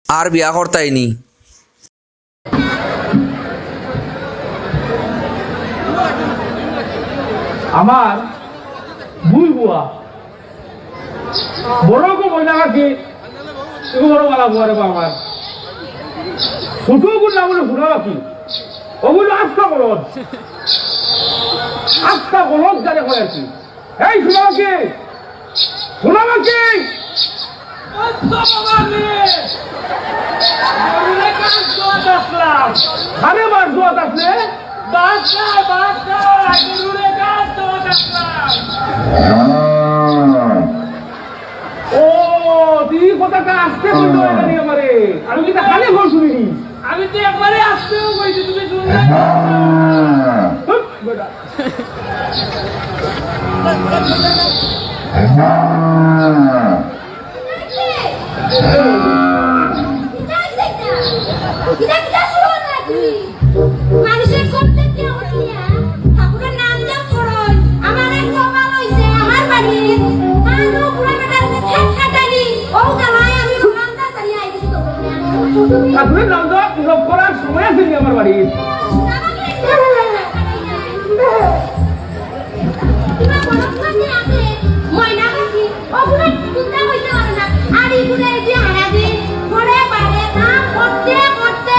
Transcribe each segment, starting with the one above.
আর বিয়া করতাইনি। আমার দুই বুয়া বড় গো ময়না কাকি এগো বড় মালা বুয়া রে আমার ছোট গুণ না বলে ঘুরা বাকি ওগুলো আস্থা বলদ জানে হয়ে আছি। এই শোনা বাকি আরে মার দোয়াত আসলে ও তুই কথাটা আসতে বলতো আমারে আমি কি খালি ঘর শুনিনি আমি তো একবারে আসতেও কইছি তুমি শুনলে বেটা মানুষের করতে কি হইয়া ঠাকুরের নাম জপ করই আমার এক কপাল হইছে আমার বাড়ি আনো পুরা বেটার ঠেক ঠাটানি ও গালায় আমি রোনান্দা চালি আইছি তো ঠাকুরের নাম জপ করার সময় আছে আমার বাড়ি তোমার বড় কাছে আছে ময়না কাকি ওগুলো চিন্তা হইতে পারে না আর এগুলো এই যে হারাবে ঘরে বাইরে কাম করতে করতে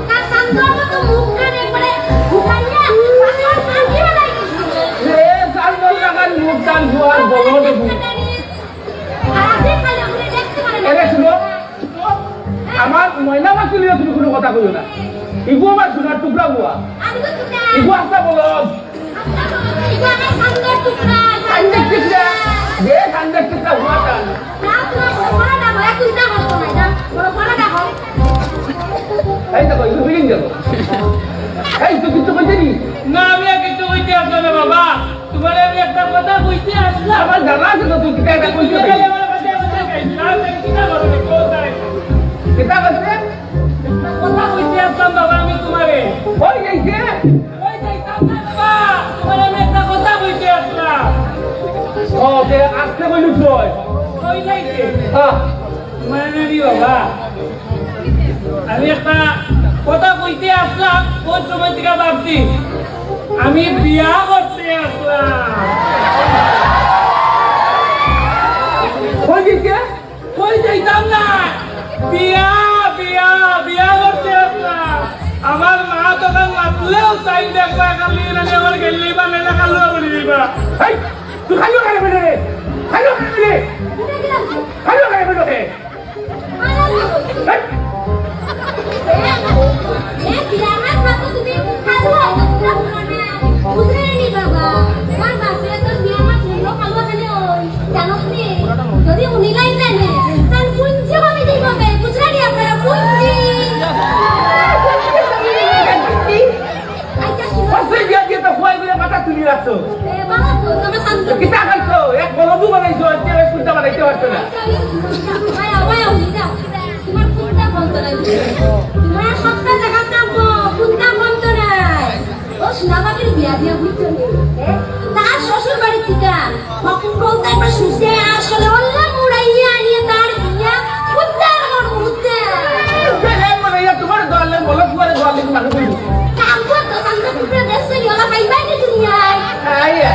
কার সান্দর মতো মুখ কান একবারে ঘুরাইয়া পাশর কাঁদি বানাই দিছে এ সান্দর লাগান মুখ টান জোয়ার বলো দেবু আরে খালি আমরা দেখতে পারে না এরে শুনো আমার ময়না মাছ লিয়ে তুমি কোনো কথা কইও না ইগো আমার সোনার টুকরা বুয়া আমি তো চিন্তা ইগো আস্তা বলো এগুলো আমার সান্দর টুকরা সান্দর টুকরা যে সান্দর টুকরা বুয়া টান না তোমার বড় না হয় তুই না হতো না বড় না হয় এই দেখো ইগো বিলিং দেখো এই তো কিন্তু কইতেনি না আমি আর কিছু কইতে আসলাম না বাবা তোমার আমি একটা কথা কইতে আসলাম আমার জানা আছে তো তুই কিটা এটা কইছো তুমি আমার কথা কথা কইছ না আমি কিটা বলবো কোথায় কিটা করতে কথা কইতে আসলাম বাবা আমি তোমারে ওই যাইছে ওই যাইতাম না বাবা তোমার আমি একটা কথা কইতে আসলাম ও তে আস্তে কইলু তুই ওই যাইতে হ্যাঁ মানে নানি বাবা আমি একটা কথা কইতে আসলাম কোন সময় থেকে ভাবছি আমি বিয়া করতে আসলাম ওই যাইছে কই যাইতাম না বিয়া বিয়া বিয়া করতে আসলাম আমার মা তখন মাতলেও চাই দেখবা খালি নানি আমার গেলি বা নেলা খালুয়া বলি দিবা এই তুই খাইলো খাইলো বেটা রে খাইলো খাইলো রে খাইলো খাইলো বেটা রে যদি উনি লাইন দেন তাহলে পুঞ্জি ভাবে দিবে গুজরাটি আপনারা পুঞ্জি আচ্ছা ওই দিয়া দিয়া তো ফুয়াই করে মাথা তুলি রাখছো এ বাবা তো তুমি শান্ত কিটা করছো এক বলবু বানাইছো আজকে কুইটা বানাইতে পারছো না ভাইয়া ভাইয়া উনিটা তোমার কোনটা বন্ধ নাই তোমার সবটা জায়গা কামবো কোনটা বন্ধ নাই ও সোনাবাগের বিয়া দিয়া বুঝছো তার শ্বশুর বাড়ি থেকে কখন বলতে একবার শুষে আসলে অল্লাহ মুড়াইয়া আনিয়ে তার বিয়া কোনটা আমার মুহূর্তে মানে তোমার দলে বলো ফুয়ারে দলে মানুষ কইলো কামবো তো শান্ত পুরো দেশে ওলা পাইবাই না দুনিয়ায় আয়া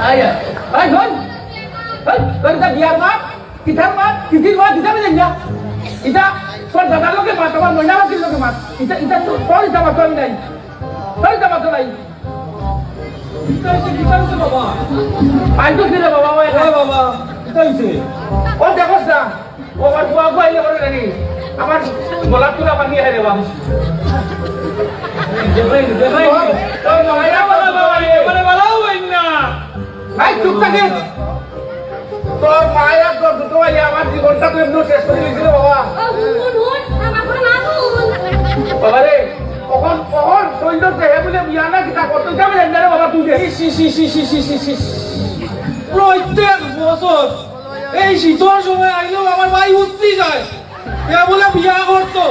আয়া আই ধন এই তোর বিয়ার মা কিথার মা কিথির মা কিথা বেজে যা ইটা তোর দাদার লোকে মা তোমার ময়না লোকের লোকে মা ইটা ইটা তোর ইটা মা তোর নাই তোর ইটা মা তোর নাই কি বাবা আই তো কিরে বাবা ওই বাবা কি হইছে ও দেখো না ও আমার বুয়া কইলে বড় নাকি আমার গোলাপ তুলা বানিয়ে রে বাবা দেখাই দেখাই তোর ময়না বাবা বাবা রে মানে বলাও হই না আই চুপ থাকে তোর মায়া তোর দুটো ভাই আমার জীবনটা তো এমনি শেষ করে দিয়েছিল বাবা ও হুন আমার কোনো মাগুন বাবা রে কখন কখন সৈন্য দেহে বলে বিয়া না কিতা করতে যাবে জানি রে বাবা তুই যে প্রত্যেক বছর এই শীতের সময় আইলেও আমার ভাই উঠতে যায় এ বলে বিয়া করতো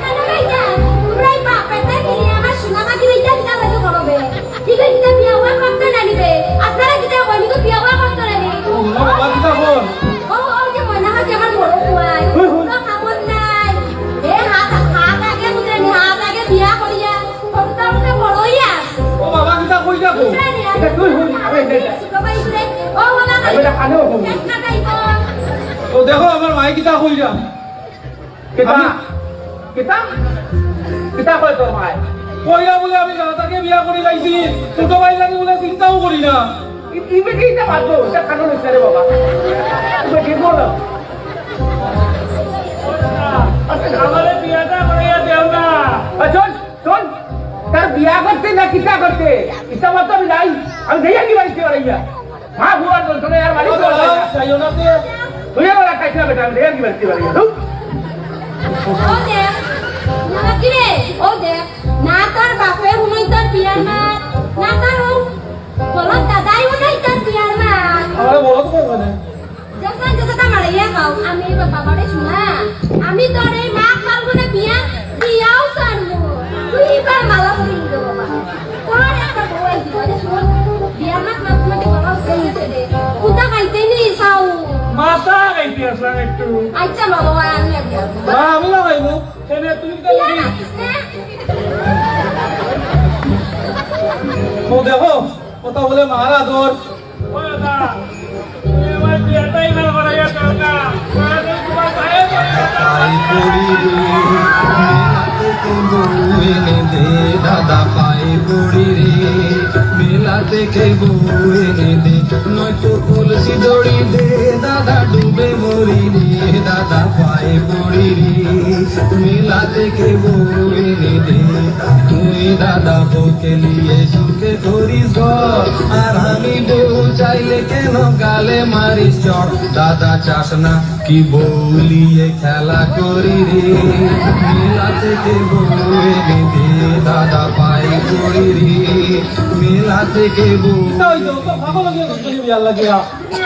কেন গাইতা তোমরাই বাপে তাই আমার সোনাবাগের ইটা কিটা লাগে করবে ঠিক আছে বিয়া হওয়া করতে না নিবে আপনারা কিটা বলি তো বিয়া হওয়া করতে না বাবা কিটা বল ও ও যে ময়না কানেও কম একটা যাইব তো দেখো আমার মাই কিতা কইরা কিতা কিতা কিতা কয় তোর মায় কইরা বলে আমি দাদাকে বিয়া করে লাইছি ছোট ভাই লাগে বলে চিন্তাও করি না ইবে কি এটা বাদো এটা কানো হইছে রে বাবা ইবে কি বলো আমারে বিয়াটা করাইয়া দেও না চল চল তার বিয়া করতে না কিতা করতে ইটা মত আমি নাই আমি যাইয়া কি বাড়িতে বাড়াইয়া মা বুয়ার বলতো না আর বাড়ি তো যাইও না তে তুই আমার কাছে বেটা আমি যাইয়া কি বাড়িতে বাড়াইয়া ও দেখ না কি রে ও দেখ না তোর বাপে হুনই তোর বিয়ার মা না তোর বলো দাদাই হুনই তোর বিয়ার মা আমারে বলো তো মানে যখন যখন মারাইয়া খাও আমি বাবারে শোনা আমি তোর এই মা ফাল্গুনে বিয়াও সারবো তুই এবার মালা পরে নিও বাবা তোর একটা বউ আই দিব রে শোন বিয়ার মা মানে বাবা কইছে রে কুতা খাইতে নি সাউ মাথা গাইতে আসলাম একটু আচ্ছা বাবা আমি আগে না আমি না গাইবো এনে তুমি কি লাগি তো দেখো কথা বলে মারা দর ও দাদা তুমি আমার বিয়াটাই না করাইয়া দাও না তোমার ভাই পাই পড়ি রে মেলা থেকে বউ এনে দে নয়তো কলসি দড়ি দে দাদা ডুবে মরি রে দাদা পায়ে পড়ি রে মেলা থেকে বউ এনে দে তুই দাদা বউকে নিয়ে সুখে করিস ঘর আর আমি বউ চাইলে কেন গালে মারিস চড় দাদা চাস না কি বউলিয়ে খেলা করি রে মেলা থেকে বউ এনে দে দাদা পায়ে পড়ি রে মেলা থেকে বউ ওই তো পাগল হয়ে গেছে বিয়া লাগিয়া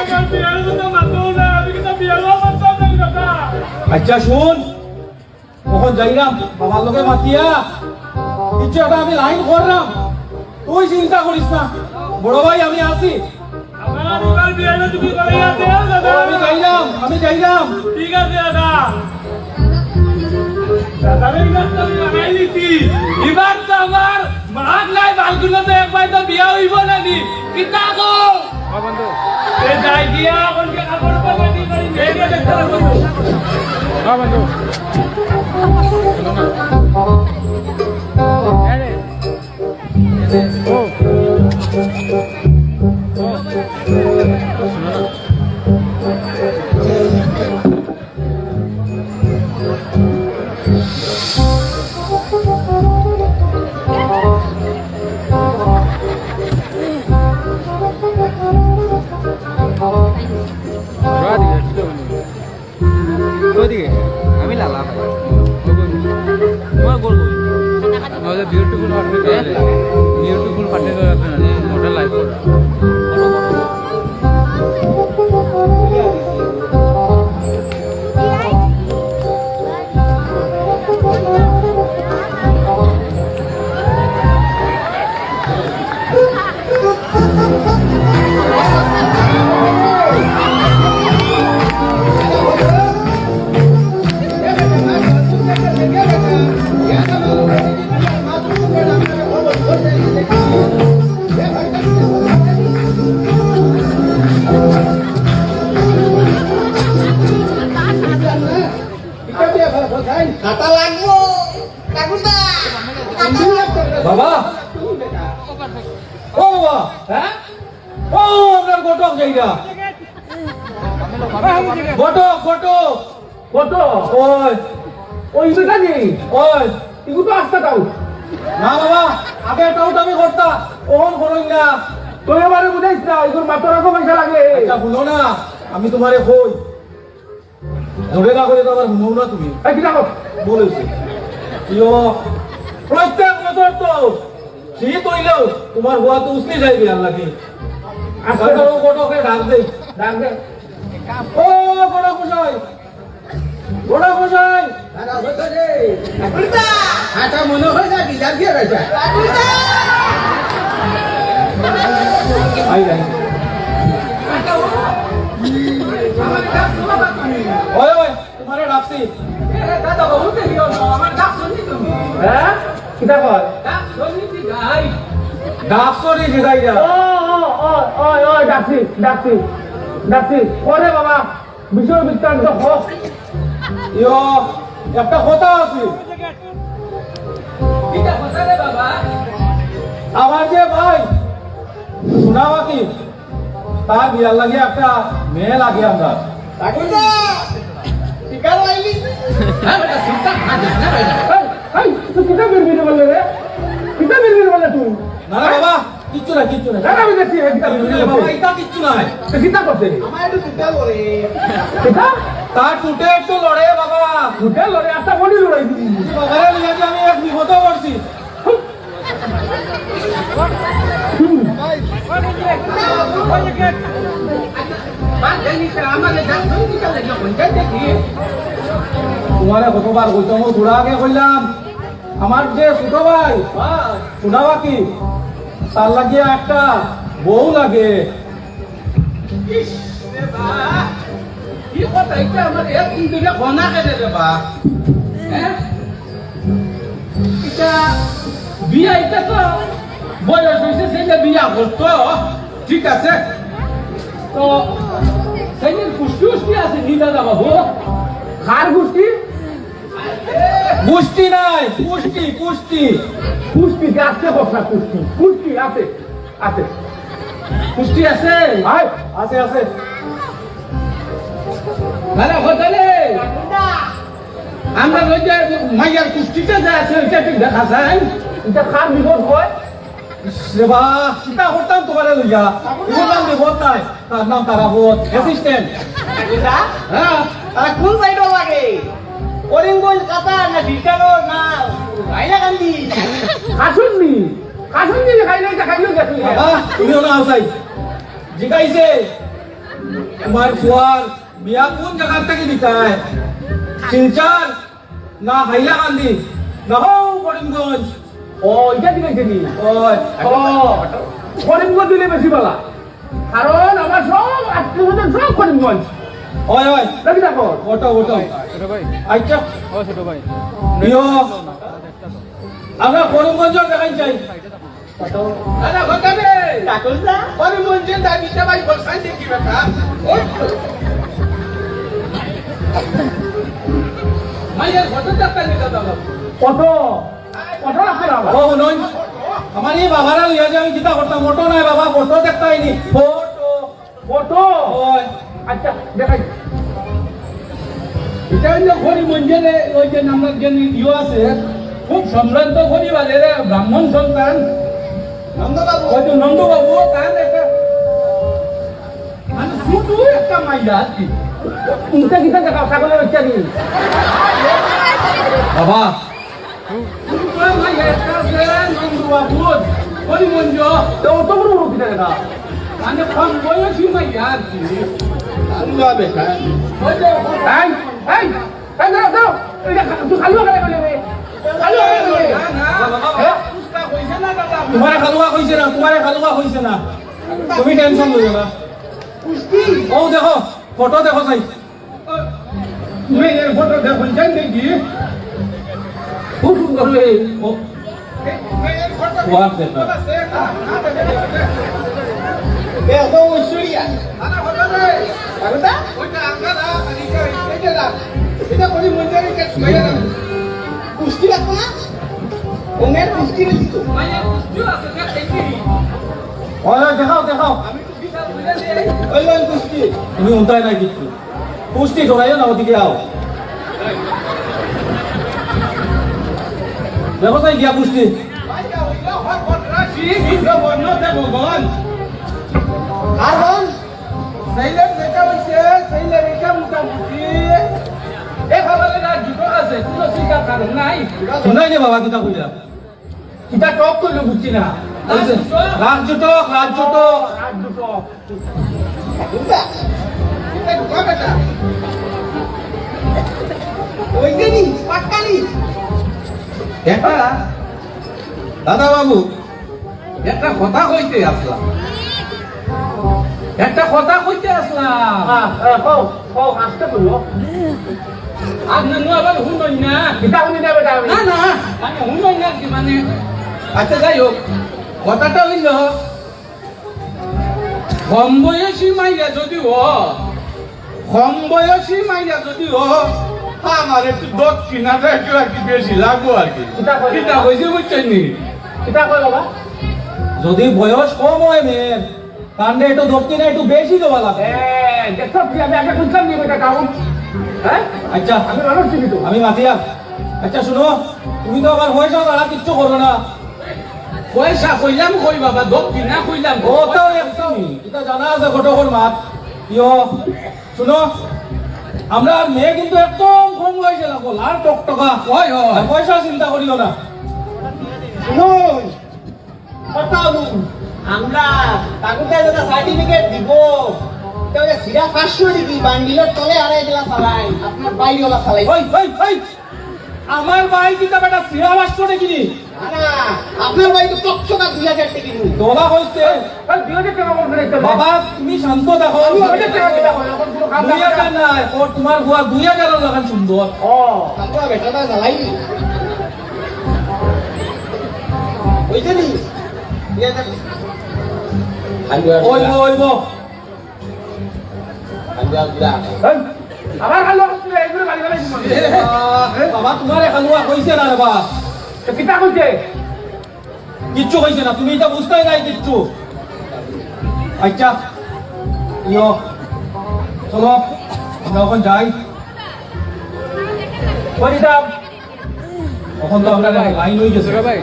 আমার বিয়ার কথা মাতো না আমি কি বিয়াও মানতাম না দাদা আচ্ছা শুন কখন যাইরাম বাবার লোকে মাতিয়া ইচ্ছাটা আমি লাইন করলাম তুই চিন্তা করিস না বড় ভাই আমি আছি আমার এবার বিয়াটা তুমি করাইয়া দেও দাদা আমি যাইলাম ঠিক আছে দাদা দাদারে ইনাতে লাগাই দিতি এবার তো আমার মাগ নাই বালগুলোতে একবার তো বিয়া হইব নাকি কিতা গো বন্ধু এ যাই গিয়া কোনকে কাপড় পরে দি করি এই গিয়া দেখতে বন্ধু হ্যাঁ বন্ধু আমি লালা তোমার গোল বিউটিফুল পার্টনার মডেল লাইফ বাবা ও বাবা হ্যাঁ ও আপনার গোটক জায়গা গোটক কত ওই ওই বেটা নেই ওই ইগু তো আসতে তাও না বাবা আগে টাউট আমি করতা ওহন করই না তুই আমারে বুঝাইছ না ইগুর মাত্র রকম পয়সা লাগে আচ্ছা ভুলো না আমি তোমারে কই ধরে না করে তো আবার শুনো না তুমি এই কি দেখো বলেছি ইয়ো প্রত্যেক বছর তো শীত হইলেও তোমার হুয়া তো উসলি যাইবে আল্লাহকে আজকে তো গোটকে ডাক দে ও বড় মশাই আচ্ছা মনে হয় না বিচার দিয়ে রয়েছে আই যাই ওই ওই তোমারে ডাকছি হ্যাঁ কিতা কর ডাকছো নি জিগাই যা ও ডাকছি ডাক্তি করে বাবা বিষয় বৃত্তান্ত হোক ইয়ো একটা কথা আছে এটা কথা রে বাবা আমার যে ভাই শোনাবা কি তার বিয়ার লাগে একটা মেয়ে লাগে আমরা হ্যাঁ বেটা চিন্তা খাজে না বেটা এই তুই কিটা বিড়বিড় বললে রে কিটা বিড়বিড় বললে তুই না না বাবা কিচ্ছু না কিচ্ছু না না আমি দেখছি কিটা বিড়বিড় বাবা বললে এটা কিচ্ছু নাই কিটা করতে রে কিটা তার টুটে একটু লড়ে বাবা উঠে লড়ে একটা বডি লড়াই দিবি বাবারে লিয়ে যে আমি এক বিপদ করছি বাদ দেনি সে আমাকে দেখছ কিটা লাগলো কোনটা দেখি তোমারে কতবার কইতাম ঘোড়া আগে কইলাম আমার যে ছোট ভাই শোনাবা কি তার লাগিয়ে একটা বউ লাগে কি কথা এটা আমার এক দিন দিলে গনা কেটে দেবা হ্যাঁ এটা বিয়া এটা তো বয়স হয়েছে সেটা বিয়া করতো ঠিক আছে তো সেদিন কুষ্টি উষ্টি আছে নি দাদা বাবু খার কুষ্টি পুষ্টি নাই পুষ্টি পুষ্টি কুষ্টি আছে বসা কুষ্টি কুষ্টি আছে আছে কুষ্টি আছে আয় আছে আছে ভালো কথা রে আমরা ওই যে মাইয়ার কুষ্টিতে যা আছে ওইটা ঠিক দেখা যায় এটা খার বিপদ হয় সেবা সীতা করতাম তোমারে লইয়া বললাম বিপদ নাই তার নাম তারাপদ অ্যাসিস্ট্যান্ট হ্যাঁ তারা কোন সাইড লাগে করিমগঞ্জ কাতার না ডিটানো না হাইলাকান্দি কাশুননি কাশুননি খাইলে এটা খাইলে দেখি বাবা তুমি ওনা আউসাই জিগাইছে তোমার ফুয়ার বিয়া কোন জায়গা থেকে দিতায় শিলচর না হাইলাকান্দি না হো করিমগঞ্জ ও এটা দিকে নি ওই ও করিমগঞ্জ দিলে বেশি বলা কারণ আমার সব আত্মীয় সব করিমগঞ্জ ওই ওই দেখি দেখো ওটো ওটো ছোট ভাই আচ্ছা ও ছোট ভাই প্রিয় আমরা করিমগঞ্জের দেখাই চাই দাদা কথা রে কাকুলদা করিমগঞ্জের দাবিটা ভাই বলছাই দেখি বেটা ওই মাইয়ার কত টাকা নি দাদা বাবু কত কত রাখা ও নই আমার এই বাবারা লইয়া যে আমি চিন্তা করতাম মোটো নাই বাবা ফটো দেখতে আইনি ফটো কত ওই আচ্ছা দেখাই এটা হলো করিমগঞ্জের ওই যে নাম্বার যে ইয়ে আছে খুব সম্ভ্রান্ত পরিবারের ব্রাহ্মণ সন্তান নন্দবাবু ওই যে নন্দবাবু তার একটা মানে শুধু একটা মাইয়া আর কি ইটা কিটা দেখা ছাগলের বাচ্চা নিয়ে বাবা মাইয়া একটা নন্দবাবু করিমগঞ্জ তো অত বড় বড় কিটা দেখা মানে কম বয়সী মাইয়া আর কি আল্লাহ বেটা ওই যে এই এই এই দাও দাও এটা তুই খালি করে বলে রে খালি করে বলে না না পুষ্কা কইছে না দাদা তোমারে খালুয়া কইছে না তোমারে খালুয়া কইছে না তুমি টেনশন লইও না পুষ্টি ও দেখো ফটো দেখো চাই তুমি এর ফটো দেখো জান দেখি খুব সুন্দর রে ও ওয়াট দেখো এ তো ঐশ্বরিয়া কাকুলদা পুষ্টি লাগবো না ওমের পুষ্টি দিত ওই দেখাও দেখাও ওই লোন পুষ্টি তুমি উন্তাই নাই কিছু পুষ্টি ধরাইও না ওদিকে আও দেখো চাই গিয়া পুষ্টি আর বল শুনাই নে বাবা কিতা কইলা কিতা টপ করলো বুঝছি না রাজ জুটক কাকুলদা ওই জানি পাক্কানি একটা দাদা বাবু একটা কথা কইতে আসলাম একটা কথা কইতে আসলাম কও কও আসতে বললো আপনি আবার শুনুন না কিতা শুনি না বেটা না না মানে শুনুন না কি মানে আচ্ছা যাই হোক কথাটা হইল কম বয়সী মাইয়া যদি কম বয়সী মাইয়া যদি আমার একটু দক্ষিণাটা একটু আর কি বেশি লাগবো আর কি এটা হয়েছে বুঝছেন নি কিতা কয় বাবা যদি বয়স কম হয় মেয়ের তাহলে একটু দক্ষিণে একটু বেশি দেওয়া লাগে দেখো কি আমি আগে বুঝলাম নি এটা কারণ হ্যাঁ আচ্ছা আমি মানুষ চিনি তো আমি মাতিয়া আচ্ছা শুনো তুমি তো আবার পয়সা তারা কিচ্ছু করো না পয়সা কইলাম কই বাবা দক্ষিণা কইলাম ওটা একদম এটা জানা আছে ঘটকর মাত ইয়ো শুনো আমরা মেয়ে কিন্তু একদম কম হয়েছে না লাল টকটকা হয় হয় পয়সা চিন্তা করিও না শুনুন কথা বলুন আমরা কাকুতে যেটা সার্টিফিকেট দিব তাহলে সিরা 500 ডিগ্রি বান্ডিলের তলে আড়াই দিলা চালাই আপনার বাইরেওয়ালা চালাই ওই ওই ওই আমার ভাই কিতা বেটা সিরা বাস্ত দেখিনি না আপনার বাড়ি তো চকচকা 2000 টাকা দিন তোলা হইছে আর বিয়ে কেন করবে এটা বাবা তুমি শান্ত দেখো ওই যে টাকা কিতা কয় এখন পুরো কাজ 2000 নাই ওর তোমার বুয়া 2000 লাগান সুন্দর ও আপনার বেটাটা জ্বালাই ওইটা নি ওই ওই আমার ভালো হচ্ছে এইগুলো বাড়ি বাড়ি বাবা তোমার হালুয়া কইছে না রে বাবা তো কিতা কইছে কিচ্ছু কইছে না তুমি এটা বুঝতেই নাই কিচ্ছু আচ্ছা ইয়ো চলো আমরা ওখানে যাই বলি দাম তখন তো আমরা লাইন হয়ে গেছে ছোট ভাই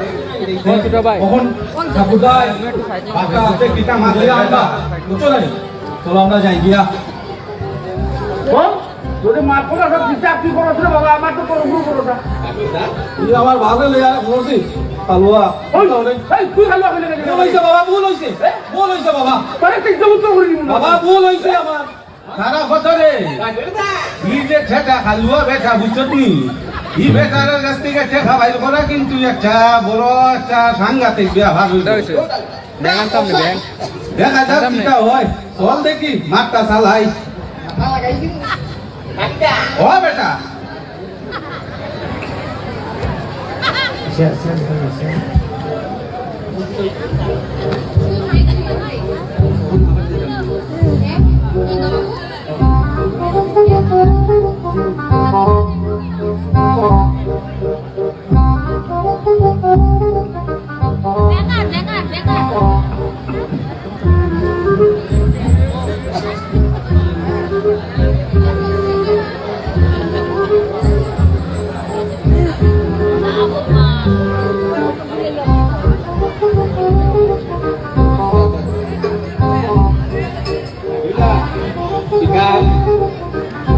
ছোট ভাই তখন ঠাকুরদাই বাবা আছে কিটা মাছ দিয়ে আমরা বুঝছো না চলো আমরা যাই গিয়া বল যদি মার কোটা সব হিসাব কি করছ রে বাবা আমার তো কোনো গুরু করো না এই আমার ভালো লইয়া বলছি হালুয়া ওই এই তুই ভালো করে গেলি ভুল হইছে বাবা ভুল হইছে বাবা পরে তুই তো উত্তর করে দিবি বাবা ভুল হইছে আমার সারা বছরে ই যে ঠেকা খালুয়া বেটা বুঝছো নি ই বেটারের কাছ থেকে ঠেকা বাইর করা কিন্তু একটা বড় একটা সাংঘাতিক ব্যবহার এটা হইছে ব্যাং আনতাম না ব্যাং দেখা যাক কিটা হয় চল দেখি মাঠটা চালাই ও বেটা বেকার বেকার বেকার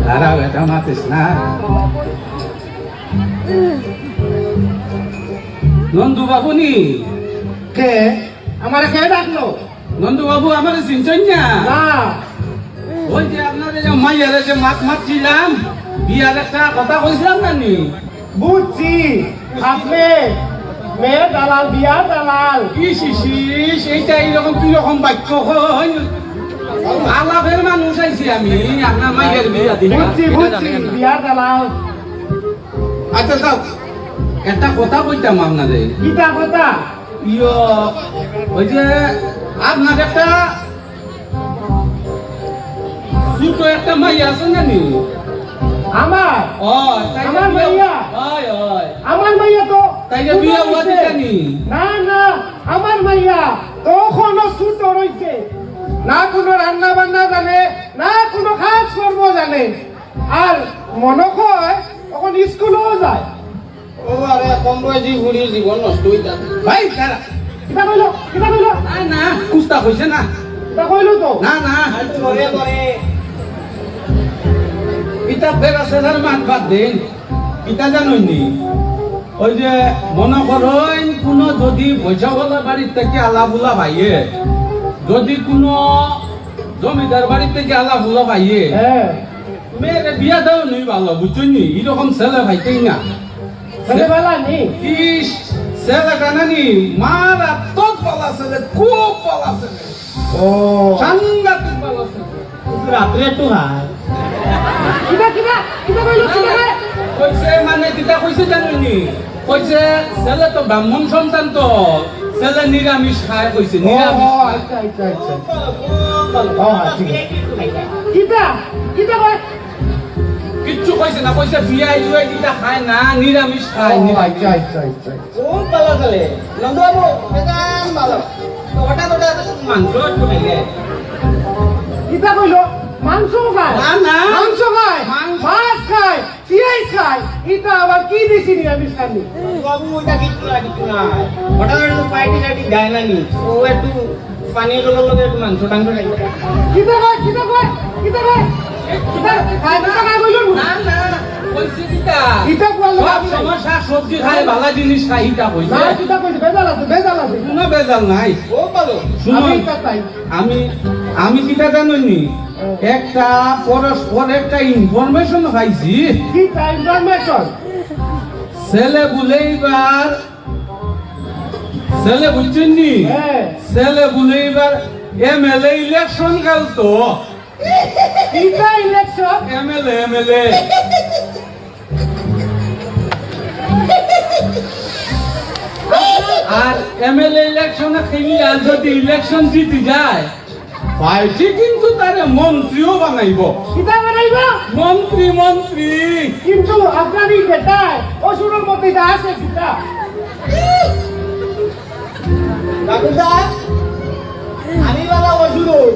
Lara beta matis na Nandu বাবু নি কে আমার কে ডাকলো নন্দু বাবু আমার চিনছেন না না ওই যে আপনাদের যে মাইয়ারে যে মাছ মারছিলাম বিয়ার একটা কথা কইছিলাম না নি বুঝছি আপনি মেয়ে দালাল বিয়া দালাল ইস ইস ইস এইটা এইরকম কিরকম বাক্য হয় আলাপের মানুষ আইছি আমি আপনার মাইয়ের বিয়া দিন বুঝছি বুঝছি বিয়া দালাল আচ্ছা যাও একটা কথা কইতাম আপনাদের কিতা কথা ইয়ো ওই যে আপনার একটা ছোট একটা মাইয়া আছে না নি আমার তাই আমার মাইয়া? হয় হয় আমার মাইয়া তো তাই যে বিয়া হওয়া দিতানি না না আমার মাইয়া তখনও ছোট রয়েছে না কোনো রান্না বান্না জানে না কোনো কাজ কর্ম জানে আর মনে হয় তখন স্কুলেও যায় ও আরে কম বয়সী বুড়ির জীবন নষ্ট হয়ে যাবে ভাই দাঁড়া কিতা কইলো না না কুস্তা কইছে না কিতা কইলো তো না না করে করে ইটা বেড়া সেনার মাঠ বাদ দেন ইটা জানুনি ওই যে মনে করেন কোন যদি পয়সাওয়ালা বাড়ির থেকে আলাবুলা ভাইয়ে যদি কোনো জমিদার বাড়ির থেকে আলাবুলা ভাইয়ে হ্যাঁ মেয়েরে বিয়া দাও নি ভালো বুঝছেন নি এরকম ছেলে ভাইতেই না ছেলেবেলা নেই ইস ছেলেটা নানি মারাত্মক পালা ছেলে খুব পালা ছেলে ও সাংঘাতিক পালা ছেলে রাত্রে একটু হাই কিতা কইলো কইছে মানে কিতা কইছে জানুনি কইছে ছেলে তো ব্রাহ্মণ সন্তান তো ছেলে নিরামিষ খায় কইছে নিরামিষ খায়। আচ্ছা ভালো হ্যাঁ, ঠিক আছে। কিতা কিতা কয় কিচ্ছু কইছে না, কইছে বিয়াই জুয়াই দিটা খায় না, নিরামিষ খায়, আচ্ছা নিরামিষ। আচ্ছা আচ্ছা খুব ভালো চলে নন্দবাবু বেদান ভালো ওটা মাংস একটু খাইলে কিতা কইলো মাংস খায় না, না। মাংস খায় মাংস। মাছ খায় চিয়াই খায় এটা আবার কি দিছি নিরামিষ খানি বাবু ওইটা কিছু নাই ওটা একটু পাইটি টাইটি গায় না নি ও একটু পানি গুলোর লগে একটু মাংস টাংস খাইতে কিতা কয় কিতা কয় কিতা কয় কিতা খায় কিতা খায় কইলো না, না, কইছে কিটা? কিতা কইলো সব সময় শাক সবজি খায়, ভালো জিনিস খায়, ইটা কইছে। না কিতা কইছে বেজাল আছে কোনো বেজাল নাই। খুব ভালো শুনুন, আমি তাই আমি কিটা জানি একটা পরস্পর একটা ইনফরমেশন পাইছি, কি টাইম ইনফরমেশন ছেলে বুঝছেন নি, হ্যাঁ ছেলে বলে এবার এমএলএ ইলেকশন কাল তো, কিতা ইলেকশন এমএলএ আর এমএলএ ইলেকশনে খেলিয়া যদি ইলেকশন জিতে যায়, পার্টি কিন্তু তারে মন্ত্রীও বানাইব। কিতা বানাইবা মন্ত্রী কিন্তু আপনারই বেটায় অসুরের মধ্যে এটা আছে কিতা কাকুদা আমি বলা অসুর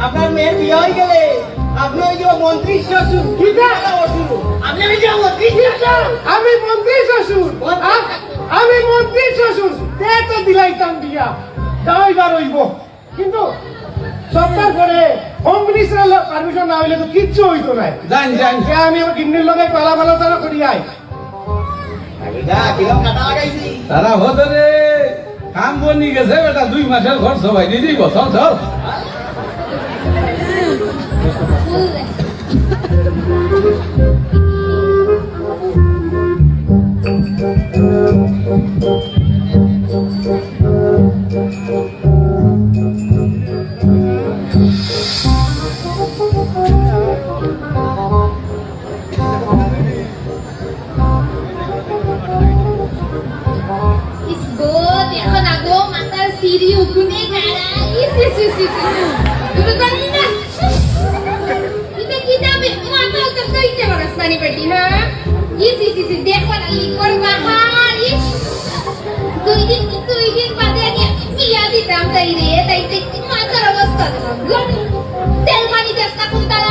আপনার মেয়ের বিয়ে হয়ে গেলে আপনি ওই যে মন্ত্রী শ্বশুর কিতা অসুর আপনি ওই যে মন্ত্রী কিতা? আমি মন্ত্রী শ্বশুর আমি মন্ত্রী শ্বশুর তে তো দিলাইতাম বিয়া দাওইবার হইব কিন্তু সরকার করে হোম মিনিস্টার পারমিশন না হইলে তো কিচ্ছু হইতো না জান আমি আমার কিডনির লগে পালা পালা তারা করি আই কাকুদা কিরম কাটা লাগাইছি তারা হতে রে কাম বনি গেছে বেটা, 2 মাসের ঘর সবাই দিয়ে দিব। চল Isgo, দেখো না গো মাথার সিঁড়ি উঠুনে দাঁড়ায়। ইস। তুমি জানি না। এটা কি যাবে? মাথা তো কইতে পারছ না নি বেটি, হ্যাঁ? ইস, দেখো না লিখর বাহার। ইস। দুই দিন বাদে আমি বিয়া দিতাম তাই রে, তাই মাথার অবস্থা দেখো। তেল পানি চেষ্টা করতাম।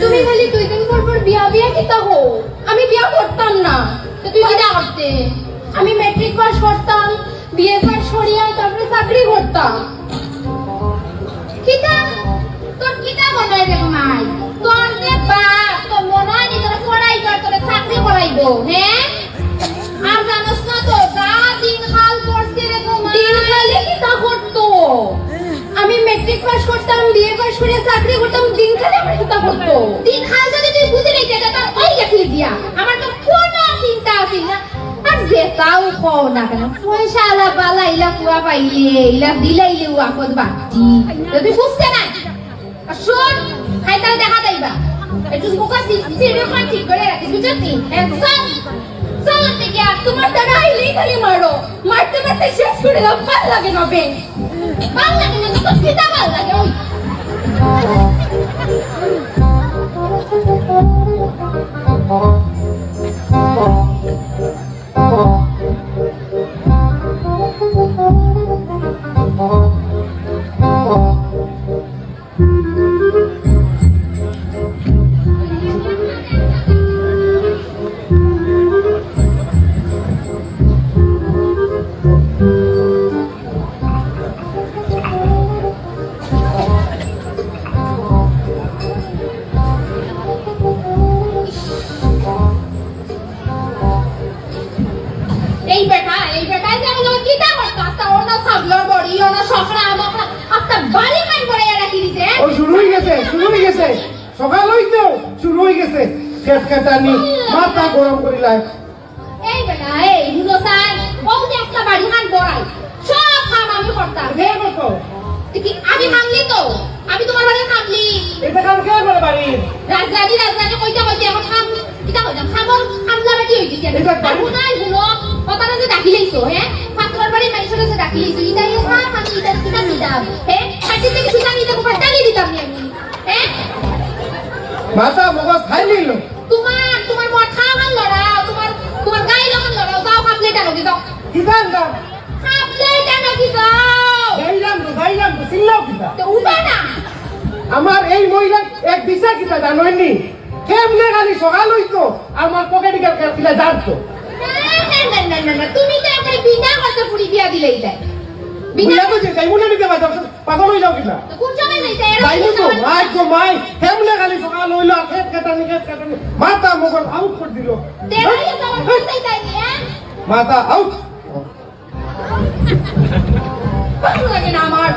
তুমি খালি 2 দিন পর বিয়া কিতা হো? আমি বিয়া করতাম না। তো তুই কিটা করতে? আমি ম্যাট্রিক পাস করতাম, বিএ পাস করিয়া তারপরে চাকরি করতাম। কিটা তোর কিটা মনে রে মাই? তোর যে বাপ তো মনে হয় নি তোর পড়াই কর, তোর চাকরি করাইবো, হ্যাঁ? আর জানোস না তো যা দিন হাল করছে রে তোমার। দিন হালে কিটা করতো? আমি ম্যাট্রিক পাস করতাম, বিএ পাস করে চাকরি করতাম, দিন খালে আমার কিটা করতো? দিন হাল যদি তুই বুঝে নিতে এটা ওই গেছিস দিয়া। আমার তো কোনো চিন্তা আছে না। আর যেটাও কও না কেন পয়সা আলা বালা ইলা কুয়া পাইলে ইলা দিলাইলে আপদ বাটি যদি বুঝতে না আর শোন খাইতা দেখা যাইবা একটু মুখা সিরিয়াল করে ঠিক করে রাখিস বুঝলি চল থেকে আর তোমার দ্বারা আইলেই খালি মারতে শেষ করে দাও। ভাল লাগে না বে, ভাল লাগে না তো কিটা ভাল লাগে ওই এই বেটা যেমন কিটা করতো আস্তা ওনা সাবলার বড়ি ওনা সখরা আমখরা আস্তা বাড়ি মাই করে রাখি দিছে। ও শুরু হয়ে গেছে সকাল হইতো শুরু হয়ে গেছে খেটখাটানি মাথা গরম করিলাই এই বেটা এই হুলো স্যার ও যে একটা বাড়ি হান বড়াই সব কাম আমি করতাম। কে করতো কি আমি মানলি তো আমি তোমার বাড়ি খামলি এটা কাম কে করে বাড়ি রাজধানী কইতে এখন খাম কিটা কইতাম খামর আমলা বাড়ি হই গেছে। এটা বাড়ি? আর নাই হুলো কথাটা যে ডাকি লাইছো হ্যাঁ পাত্রর বাড়ি মাই মানুষের কাছে ডাকি লিছি ইটা ইয়ে সার আমি ইটা কিনা দিতাম হাঁটি থেকে কিনা নিতে কোপা টালি দিতাম নি আমি মাথা মগজ খাই নিল তোমার মাথা আমার লড়াও তোমার গায়ে যখন লড়াও যাও কাপলে টানো কি যাও কি গান গান কাপলে টানো কি যাও গাইলাম তো চিল্লাও কিতা তো উঠা না আমার এই মহিলা এক দিশা কিতা জানোইনি কেমনে গালি সকাল হইতো আমার পকেটে কিলা জানতো না তুমি তো একটা বিনা কথা পুরি বিয়া দিলেই তাই বিনা তো যে যাইবো না নিতে পাগল হই যাও কিনা তো কোন সময় নাই তাই যাইবো তো মাই কেমনে গালি সকাল হইলো খেত কাটানি মাথা মগজ আউট করে দিল তেরাই তো আমার কোথায় তাই হ্যাঁ মাথা আউট ভালো লাগে না আমার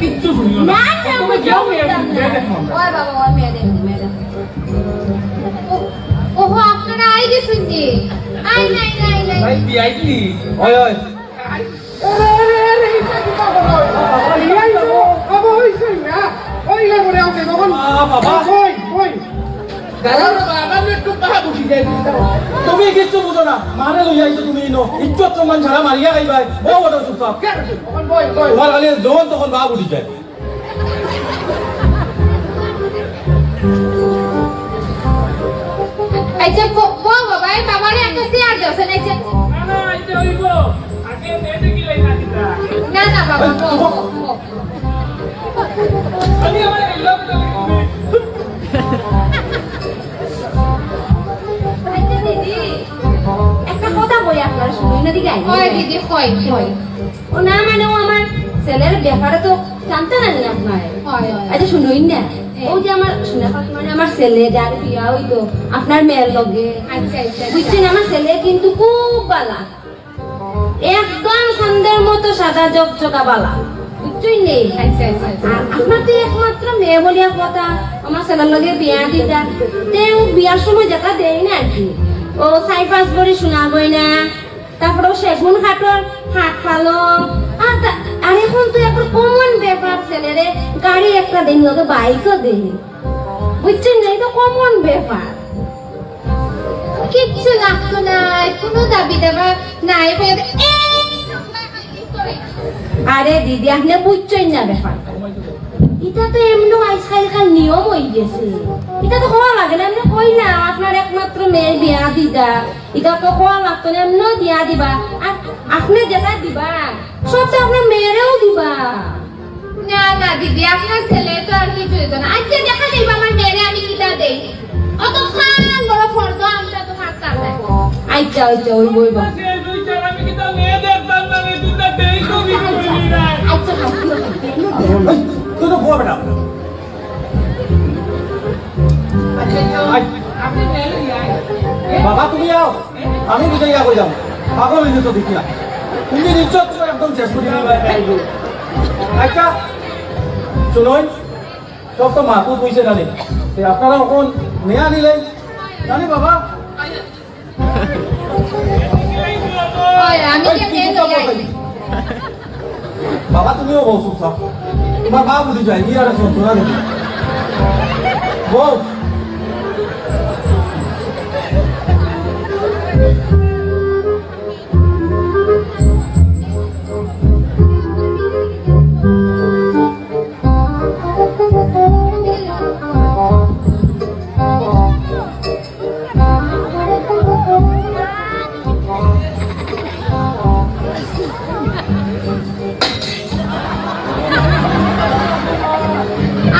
কিচ্ছু শুনিও না তুমি যাও ওই বাবা ওই ম্যাডাম ওহো আপনারা আই গেছেন জি আই নাই ভাই বিআইপি ওই তুমি কিছু বুঝো না মানে লই আইছো তুমি ইনো ইজ্জত সম্মান ছাড়া মারিয়া আইবাই ও বড় চুপচাপ তোমার খালি যখন তখন বাপ উঠি যায় আচ্ছা বাবা এই বাবারে একটা শেয়ার দাও সেন আচ্ছা না বাবা আচ্ছা দিদি একটা কথা বলি আপনারা শুনুন না দিদি হয় দিদি হয় ও না মানে ও আমার ছেলের ব্যাপারে তো জানতে না আপনার আচ্ছা শুনুন না ও যে আমার শুনে মানে আমার ছেলে যার বিয়া হইতো আপনার মেয়ের লগে বুঝছেন আমার ছেলে কিন্তু খুব বালা একদম সন্ধ্যের মতো সাদা জকজকা বালা বুঝছেন নে আপনার তো একমাত্র মেয়ে বলিয়া কথা আমার ছেলের লগে বিয়া দিতা তেও বিয়ার সময় দেখা দেয় না আর কি ও 4-5 বড়ি শোনা গয়না তারপরে সেগুন কাঠর হাত পালং আর এখন তো এখন কমন ব্যাপার ছেলেরে গাড়ি একটা দেন লগে বাইকও দেন বুঝছেন না এটা কমন ব্যাপার কিচ্ছু লাগতো না কোনো দাবি দাবা নাই আরে দিদি আপনি বুঝছেন না ব্যাপার এটা তো এমনি আজকালকার নিয়ম হয়ে গেছে এটা তো হওয়া লাগে না এমনি কই না আপনার একমাত্র মেয়ের বিয়া দিদা এটা তো হওয়া লাগতো না এমনি দিয়া দিবা আর আপনি যেটা দিবা সব তো আপনার মেয়েরেও দিবা না দিদি আপনার ছেলে তো আর কিছু দিত না আজকে দেখা যাইবা আমার মেয়েরে আমি কিটা দেই অত খান বড় ফর্দ আমরা তো হাতটা নাই আচ্ছা ওই বইবা আমি কিটা মেয়ে দেখতাম না দুটা দেই তো বিক্রি না আচ্ছা তুই তো বুয়া বেটা বাবা তুমি আও আমি বুঝে ইয়া করে যাও পাগল হয়ে যেত দেখিয়া তুমি নিশ্চয় একদম শেষ করে দিবে আচ্ছা শুনুন সব তো মাকু কইছে জানি আপনারা এখন মেয়া নিলেন জানি বাবা আমি ওই, তুই চুপ কর ভাই। বাবা তুমিও বউ চুপ থাক তোমার মা বুঝি যায় কি আর শোন শোনা দেখি বউ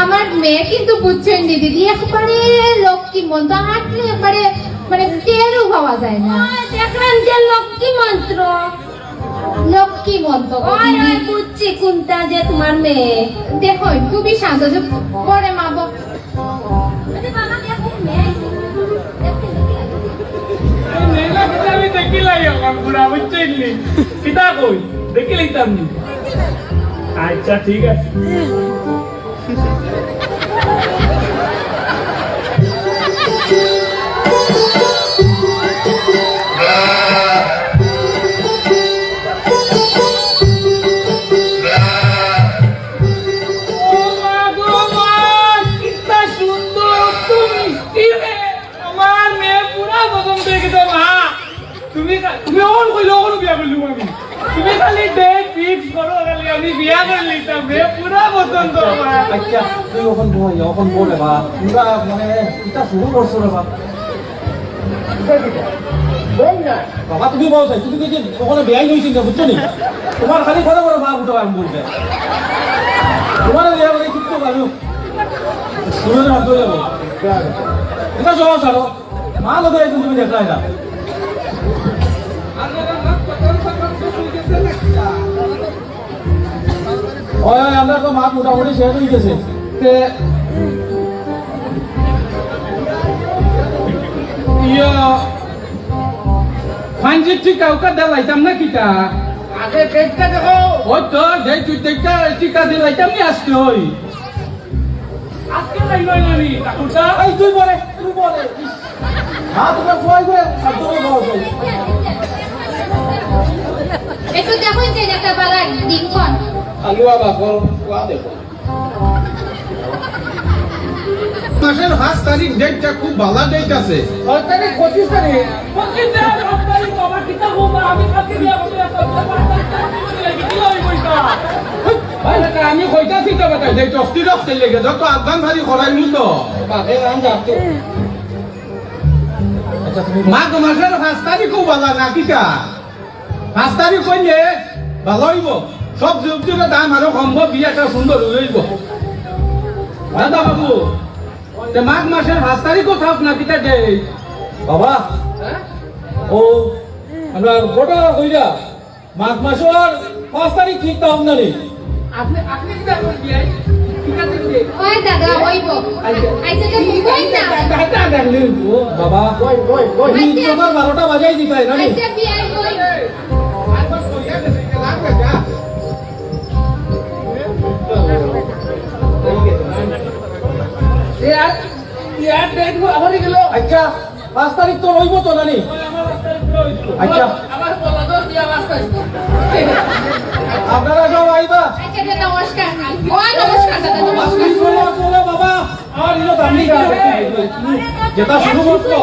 আমার মেয়ে কিন্তু বুঝছেন দিদি একেবারে লক্ষ্মী মন্ত্র হাঁটলে একেবারে মানে টেরও পাওয়া যায় না দেখলাম যে লক্ষ্মী মন্ত্র লক্ষ্মী মন্ত্র গো ওই দিদি। ওই বুঝছি কোনটা যে তোমার মেয়ে দেখো খুবই শান্ত যে পরে মা বাবা আরে বাবা দেখো মেয়ে নেলা কিতা আমি দেখিলাই এখন পুরা বুঝছেননি কিতা কই দেখিলাই তামনি আচ্ছা ঠিক আছে ও মা গো মা কিতা সুন্দর তুমি রে আমার মেয়ে পুরা পছন্দ হয়ে গেছে মা তুমি ওন কইলো ওন বিয়া করলু আমি তুমি খালি ডেট ফিক্স করো খালি আমি বিয়া করে লইতাম মেয়ে পুরা পছন্দ আমার আচ্ছা তুই ওখান বই ওখান বলে বা তোমরা মানে এটা শুরু করছো রে বাবা বাবা তুমি বলছো তুমি কি ওখানে বেআইন হয়েছিল না বুঝছো নি তোমার খালি কথা বলো মা উঠো আরম্ভ করবে তোমার বিয়া করে ঠিক তো পারো তুমি না ধরে যাবো এটা সহজ আরো মা লোকে তুমি দেখাই না ওই আমরা তো মাছ মোটামুটি শেষ হয়ে গেছে ইয়া ফাইনজি ঠিক কাউকে দেলাইতাম না কিটা আগে ডেটটা দেখো ওই তো ডেট তুই ডেটটা টিকা দিলাইতাম নি আজকে ওই আজকে লাইবাই নানি কাকুটা এই তুই বলে মা তোমার সবাই করে আর তোমার বড় একটু দেখো যে একটা বালা দিন কোন আলুয়া বাকল কোয়া দেখো মাসের 5 তারিখ ডেটটা খুব ভালো ডেট আছে সরকারি 25 তারিখ 25 তারিখ সরকারি বাবা কিতা গোবা আমি কাকে দিয়া বলে ভাই আমি কইতাছি তো বাতা ডেট অস্থির হচ্ছে লেগে যত আফগান ভারি করাই তো বাপে রান যাতে আচ্ছা তুমি মাঘ মাসের 5 তারিখ খুব ভালো না কিটা 5 তারিখ কইলে ভালো হইব সব সবজির দাম আরো কমব বিয়াটা সুন্দর হইব দাদা বাবু তে মাঘ মাসের 5 তারিখও থাক না কিটা ডেট বাবা ও আমরা গোটা কইরা মাঘ মাসের 5 তারিখ ঠিক তো আমদানি আপনি কিতা কই দিয়াই কিতা দিলে ওই দাদা হইব আইতে তো কই না দাদা দেখলে বাবা এই তোমার 12টা বাজাই দিতাই না নি আইতে বিয়াই হই ইয়ার ইয়ার ডেট আমারে গেল আচ্ছা 5 তারিখ তো রইব তো নানি আচ্ছা। আমার বলা তো দিয়া রাস্তা আপনারা সব আইবা আচ্ছা দাদা নমস্কার ওই নমস্কার দাদা নমস্কার চলো চলো বাবা আর ইলো দামি যেটা শুরু করছো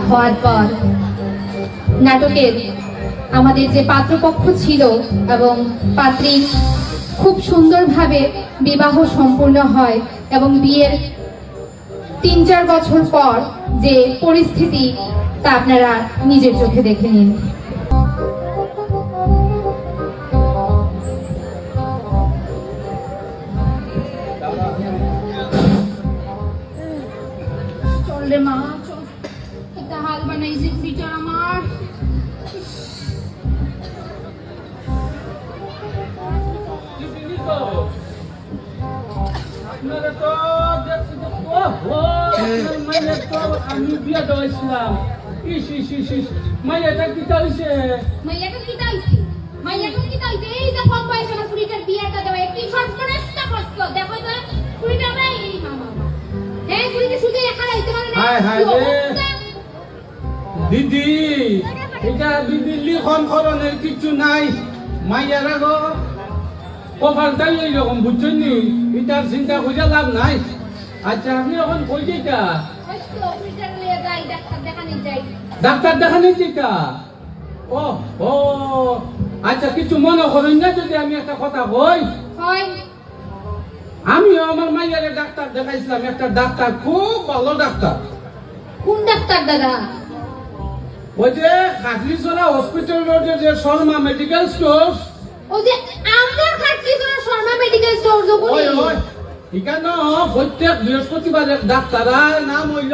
হওয়ার পর নাটকের আমাদের যে পাত্রপক্ষ ছিল এবং পাত্রী খুব সুন্দরভাবে বিবাহ সম্পূর্ণ হয় এবং বিয়ের 3-4 বছর পর যে পরিস্থিতি তা আপনারা নিজের চোখে দেখে নিন। চল রে মা চল, একটা হাল বানাইছে বুড়িটা আমার। আপনারা তো দেখছি যে ওহো, আপনার মাইয়ের তো আমি বিয়ে দেওয়াইছিলাম। ইস ইস ইস ইস, মাইয়াটা কি হইছে? মাইয়াটা কি দাইছি? মাইয়াটা কি দাইছে? এই যে কম বয়সে আমার বুড়িটার বিয়েটা দেওয়া কি সর্বনাশটা করছো? দেখো তো বুড়িটা ভাই এই মামা। এই বুড়িটা শুধু একা রাইতে পারে না। হায় হায় কি রে। অবস্থা? দিদি, এটা দিদি লিখন করণের কিছু নাই। মাইয়ারা গো কপালটাই এইরকম, বুঝছেন নি? এটার চিন্তা করে লাভ নাই। আচ্ছা আপনি এখন কই যেটা? ওই তো বুড়িটার লইয়া যাই, ডাক্তার দেখানি যাই। ডাক্তার দেখানি যেটা? ও ও আচ্ছা, কিছু মনে করেন না যদি আমি একটা কথা কই? হয় আমিও আমার মাইয়ারে ডাক্তার দেখাইছিলাম। একটা ডাক্তার, খুব ভালো ডাক্তার। কোন ডাক্তার দাদা? ওই যে খাটলিছড়া হসপিটাল রোডে যে শর্মা মেডিকেল স্টোর, ও যে আমরা খাচ্ছি তো শর্মা মেডিকেল স্টোর তো ওই বলি। ওই এখানে প্রত্যেক বৃহস্পতিবারে ডাক্তার নাম হইল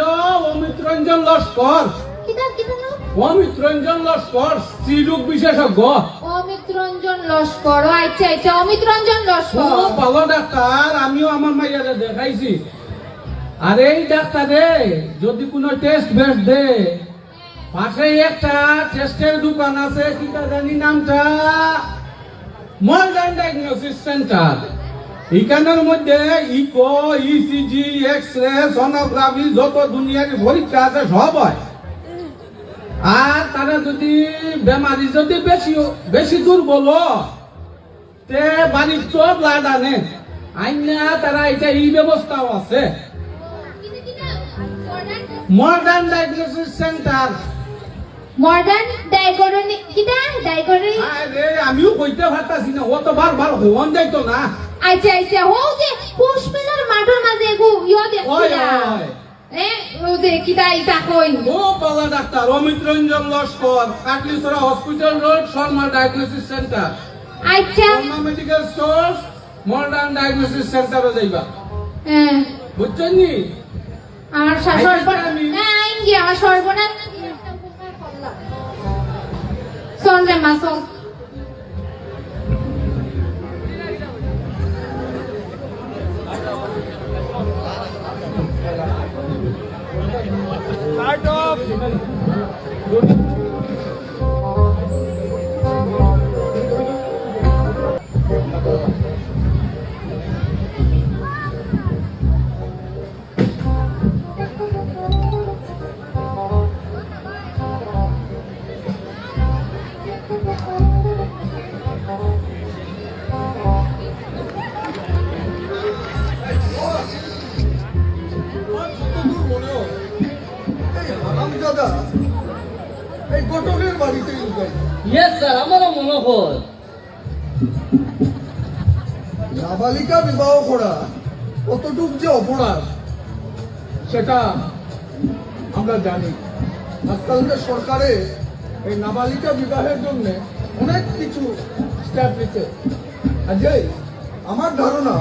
অমিত রঞ্জন লস্কর। কিটা কিটা নাম? অমিত রঞ্জন লস্কর, স্ত্রীরোগ বিশেষজ্ঞ। অমিত রঞ্জন লস্কর। ও আচ্ছা আচ্ছা, অমিত রঞ্জন লস্কর। খুব ভালো ডাক্তার, আমিও আমার মাইয়ারে দেখাইছি। আর এই ডাক্তারে যদি কোনো টেস্ট বেস্ট দে, পাশে একটা টেস্টের দোকান আছে, কিটা জানি নামটা, মডার্ন ডায়াগনোসিস সেন্টার। এখানের মধ্যে ইকো, ইসিজি, এক্সরে, সোনোগ্রাফি, যত দুনিয়ার পরীক্ষা আছে সব হয়। আর তারা যদি বেমারি যদি বেশি দুর্বল তে বাড়ির তো ব্লাড আনে আইনা, তারা এটা এই ব্যবস্থাও আছে। কিটা কিটা? Modern diagnosis centre. Modern diagnostic কিটা? ডায়াগনস্টিক। আরে আমিও কইতে পারতাছি না, ও তো বারবার হওয়ান যাইতো না। আচ্ছা আচ্ছা, ও যে পুষ্পিনার মাঠের মাঝে গো ইয়া ওই দেখছিলা। ওই ও যে কিটা ইটা কই? ও বাবা doctor Amit Ranjan Laskar, Katlicherra hospital road, Sharma diagnosis centre, আচ্ছা Sharma medical store, modern diagnosis সেন্টারে যাইবা, হ্যাঁ, বুঝছেন নি? আমার আচ্ছা, সর্বনাশ। আমি- হ্যাঁ আইঙ্গি আমার সর্বনাশ। চল রে মা চল। দাদা এই ঘটকের বাড়িতে ইয়েস স্যার, আমারও মনে হয়। নাবালিকা বিবাহ করা কতটুক যে অপরাধ সেটা আমরা জানি। আজকালকার সরকারে এই নাবালিকা বিবাহের জন্য অনেক কিছু স্টেপ নিচ্ছে। আজ আমার ধারণা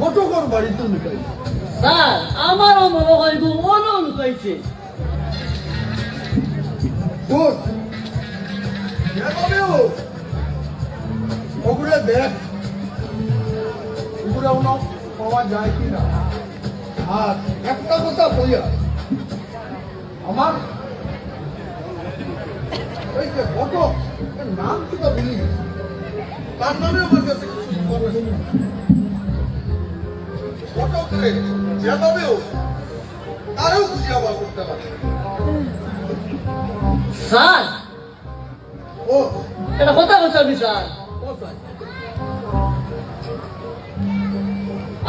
ঘটকর বাড়িতে লুকাই। স্যার, আমারও মনে হয় গো ওরও লুকাইছে। গুড, ওগুলো দেখ, ওগুলো পাওয়া যায় কিনা। আর একটা কথা বলিয়া, আমার ওই যে ঘটক, এর নাম কিটা বলি, তার নামে আমার কাছে কিছু ইনফরমেশন ঘটক রে যেভাবেও তারও খুশি আবার করতে পারে। স্যার, ও এটা কথা বলছি আমি স্যার। কোথায়?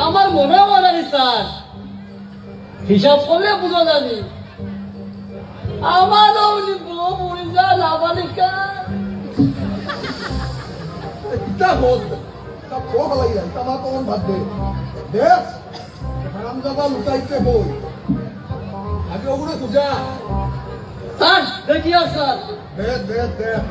আমার মনে হয় না স্যার, হিসাব করলে বুঝা যাবে আমারও নিব মুড়িদা নাবালিকা ইতা বল তা খো হলাই যায় তা মা কোন ভাত দে দেখ হারামজাদা লুকাইছে বই আগে ওগুলো তুজা স্যার দেখিও স্যার দেখ দেখ দেখ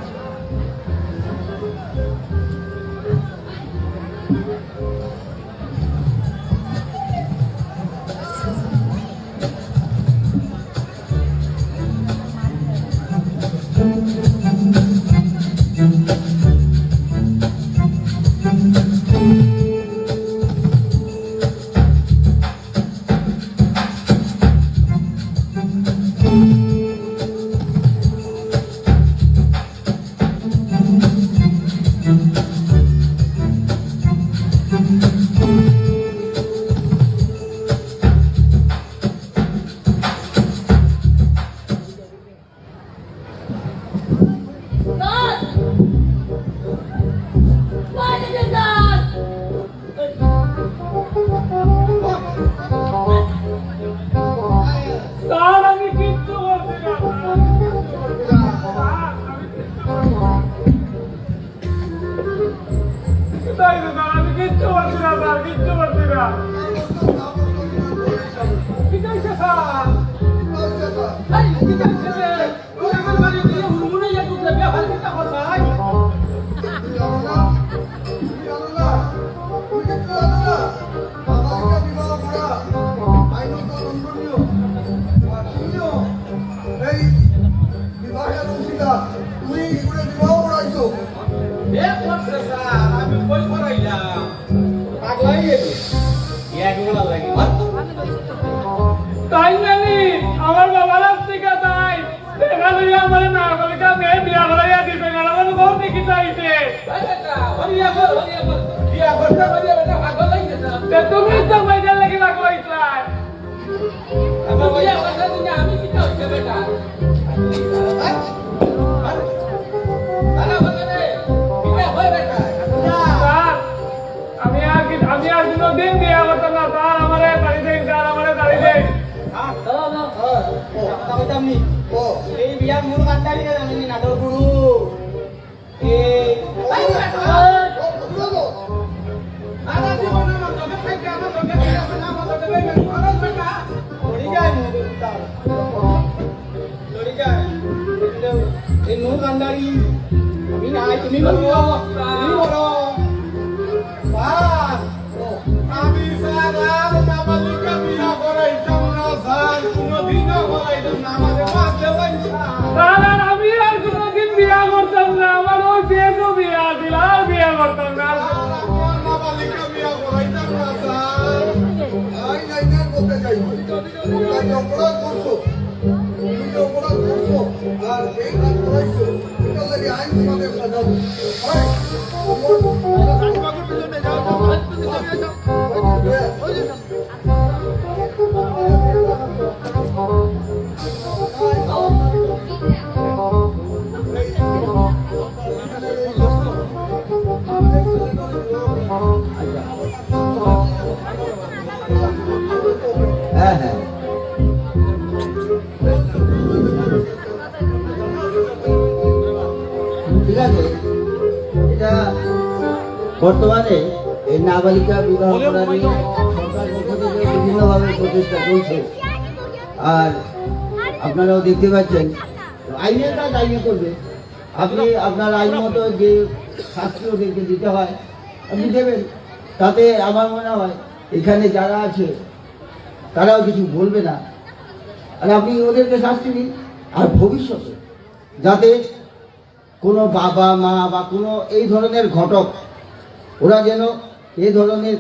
স্যার আমি কিচ্ছু বলছি না আমি কিচ্ছু বলছি না স্যার কিচ্ছু বলছি না কি কইছে স্যার এই কি কইছে রে ওই আমার বাড়ি দিয়ে হুড়মুড়ে যা তুই বিয়া ভালো কথা কইছাই এ করছে স্যার আমি কই করাইলাম পাগলাই গেছে ইয়া কি বলা লাগে তাই জানি আমার বাবার থেকে তাই দেখা লই আমার না বলকা মে বিয়া করাইয়া দিবে না আমার বউ দেখি তাইতে হরিয়া বল বিয়া করতে হরিয়া বেটা পাগলাই গেছে তুমি তো মাইদার লাগি পাগলাইছাই আমার বিয়া করতে দিনা আমি কি কইতে বেটা আমি আর দিন বিয়া করতাম না স্যার আমারে বাড়ি দেন স্যার আমারে বাড়ি দেন এই বিয়ার মূল কান্ডারি আমি নাটক গুরু এই মূল কান্ডারি আমি নাই তুমি বলো তুমি বলো আমি স্যার আর নাবালিকা বিয়া করাইতাম না স্যার কোনোদিনও করাইতাম না আমাকে মাছ দেবেন স্যার আর আমি আর কোনোদিন বিয়া করতাম না আমার ওই শেষও বিয়া ছিল আর বিয়া করতাম না নাবালিকা বিয়া করাইতাম না স্যার আই নাই না করতে যাইব তুমি অপরাধ করছো তুমি অপরাধ করছো আর এই কাজ করাইছো এটা লাগে আইন তোমাদের সাজাবো হ্যাঁ হ্যাঁ ঠিক আছে এটা বর্তমানে এই নাবালিকা বিবাহ করা নিয়ে সরকার পক্ষ থেকে বিভিন্নভাবে প্রচেষ্টা চলছে আর আপনারাও দেখতে পাচ্ছেন আইনের কাজ আইনে করবে আপনি আপনার আইন মতো যে শাস্তি ওদেরকে দিতে হয় আপনি দেবেন তাতে আমার মনে হয় এখানে যারা আছে তারাও কিছু বলবে না আর আপনি ওদেরকে শাস্তি দিন আর ভবিষ্যতে যাতে কোনো বাবা মা বা কোনো এই ধরনের ঘটক ওরা যেন এই ধরনের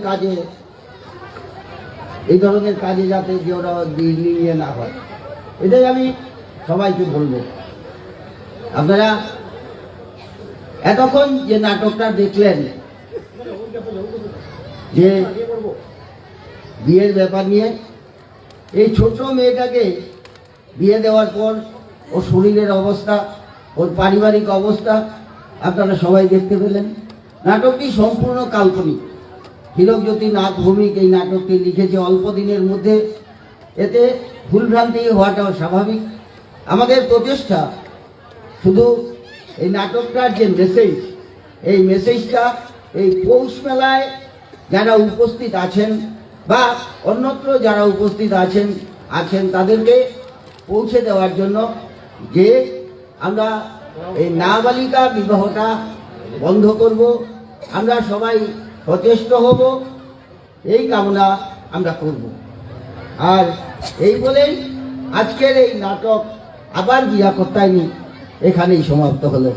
কাজে যাতে যে ওরা নিয়ে না হয় এটাই আমি সবাইকে বলবো। আপনারা এতক্ষণ যে নাটকটা দেখলেন যে বিয়ের ব্যাপার নিয়ে এই ছোট মেয়েটাকে বিয়ে দেওয়ার পর ওর শরীরের অবস্থা ওর পারিবারিক অবস্থা আপনারা সবাই দেখতে পেলেন। নাটকটি সম্পূর্ণ কাল্পনিক। হীরকজ্যোতি নাথ ভৌমিক এই নাটকটি লিখেছে অল্প দিনের মধ্যে, এতে ভুলভ্রান্তি হওয়াটাও স্বাভাবিক। আমাদের প্রচেষ্টা শুধু এই নাটকটার যে মেসেজ, এই মেসেজটা এই পৌষ মেলায় যারা উপস্থিত আছেন বা অন্যত্র যারা উপস্থিত আছেন তাদেরকে পৌঁছে দেওয়ার জন্য, যে আমরা এই নাবালিকা বিবাহটা বন্ধ করব, আমরা সবাই সচেষ্ট হব, এই কামনা আমরা করব। আর এই বলেই আজকের এই নাটক আবার বিয়া করতাইনি এখানেই সমাপ্ত হলো।